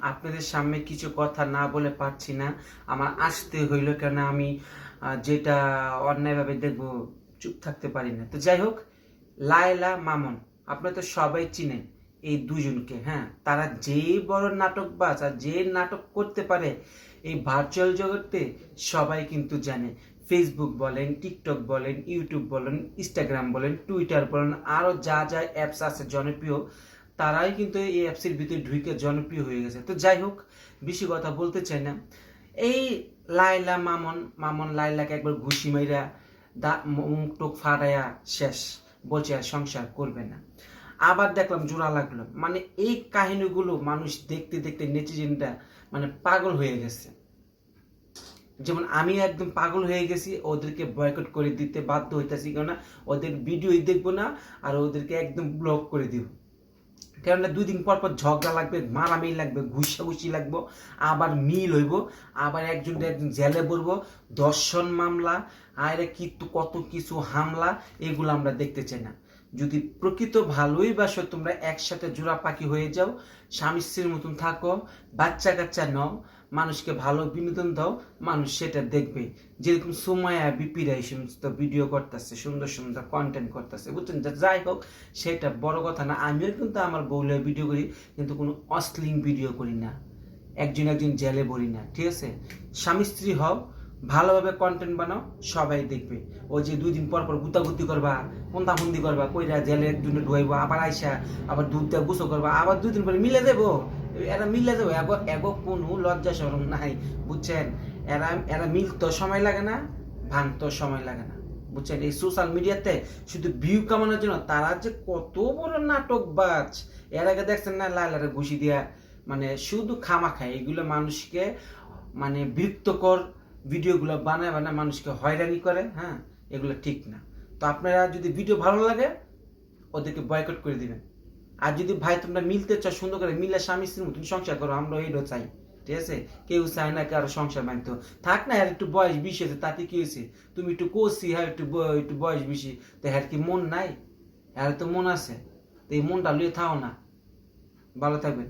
আপনাদের সামনে কিছু কথা না বলে পারছি না, আমার আসতে হইলো কেন আমি যেটা অন্যায়ভাবে দেখবো, চুপ থাকতে পারি না। তো যাই হোক, লায়লা মামুন আপনারা তো সবাই চিনেন এই দুজনকে। হ্যাঁ, তারা যে বড় নাটকবাজ আর যে নাটক করতে পারে এই ভার্চুয়াল জগতে সবাই কিন্তু জানে। ফেসবুক বলেন, টিকটক বলেন, ইউটিউব বলেন, ইনস্টাগ্রাম বলেন, টুইটার বলেন, আরও যা যা অ্যাপস আছে জনপ্রিয়, তারাই কিন্তু এই অ্যাপসের ভিতরে ঢুকে জনপ্রিয় হয়ে গেছে। তো যাই হোক, বেশি কথা বলতে চাই না। এই লায়লা মামুন লায়লাকে একবার ঘুষি মাইরা মুখ টুক ফাটাইয়া শেষ, বলছে আর সংসার করবে না। আবার দেখলাম জোড়া লাগলো, মানে এই কাহিনীগুলো মানুষ দেখতে দেখতে নেটিজেনরা মানে পাগল হয়ে গেছে। যেমন আমি একদম পাগল হয়ে গেছি, ওদেরকে বয়কট করে দিতে বাধ্য হইতেছি, কেননা ওদের ভিডিওই দেখবো না আর ওদেরকে একদম ব্লক করে দিব। কেননা 2 দিন পর পর ঝগড়া লাগবে, মারামারি লাগবে, ঘুষাঘুষি লাগবো, আবার মিল হইব, আবার একজন জেলে পড়বো, দর্শন মামলা, আর কত কিছু হামলা, এগুলো আমরা দেখতে চাই না। যদি প্রকৃত ভালোই বাসো, তোমরা একসাথে জোড়া পাখি হয়ে যাও, স্বামী স্ত্রীর মতন থাকো, বাচ্চা কাচ্চা নাও, মানুষকে ভালো বিনোদন দাও, মানুষ সেটা দেখবে। যেরকম সুমাইয়া বিপিরা এই সমস্ত ভিডিও করতেছে, সুন্দর সুন্দর কন্টেন্ট করতেছে, বুঝছেন? যাই হোক, সেটা বড় কথা না। আমিও কিন্তু আমার বউলে ভিডিও করি, কিন্তু কোনো অশ্লীল ভিডিও করি না, একজন জেলে ভরি না, ঠিক আছে? স্বামী স্ত্রী হও, ভালোভাবে কন্টেন্ট বানাও, সবাই দেখবে। ওই যে 2 দিন পর পর গুতাগুতি করবা, ফন্দি করবা, কইরা জেলে একজনে ঢুয়াইবো, আবার আইসা আবার দুধ দিয়ে গুছো করবা, আবার 2 দিন পরে মিলে দেবো। এরা মিলে দেবো, এগো কোনো লজ্জা শরম নাই, বুঝছেন? এরা মিলতো সময় লাগে না, ভাঙতো সময় লাগে না, বুঝছেন? এই সোশ্যাল মিডিয়াতে শুধু ভিউ কামানোর জন্য তারা যে কত বড় নাটকবাজ। এর আগে দেখছেন না লায়লারে ঘুষি দিয়া, মানে শুধু খামা খায় এগুলো মানুষকে, মানে বিরক্তকর ভিডিওগুলো বানায় মানুষকে হয়রানি করে। হ্যাঁ, এগুলো ঠিক না। তো আপনারা যদি ভিডিও ভালো লাগে, ওদেরকে বয়কট করে দিবেন। আর যদি ভাই তোমরা মিলতে চাও, সুন্দর করে মিলে স্বামী স্ত্রীর মতন সংসার করো, আমরা এইটাও চাই, ঠিক আছে? কেউ চায় না কারো সংসার মানতে থাক না। আর একটু বয়স বেশি হয়েছে, তাতে কি হয়েছে? তুমি একটু কষি, হ্যাঁ একটু বয়স বেশি, তো হ্যাঁ কি মন নাই? হ্যাঁ তো মন আছে, তো এই মনটা লুয়ে থাও না। ভালো থাকবেন।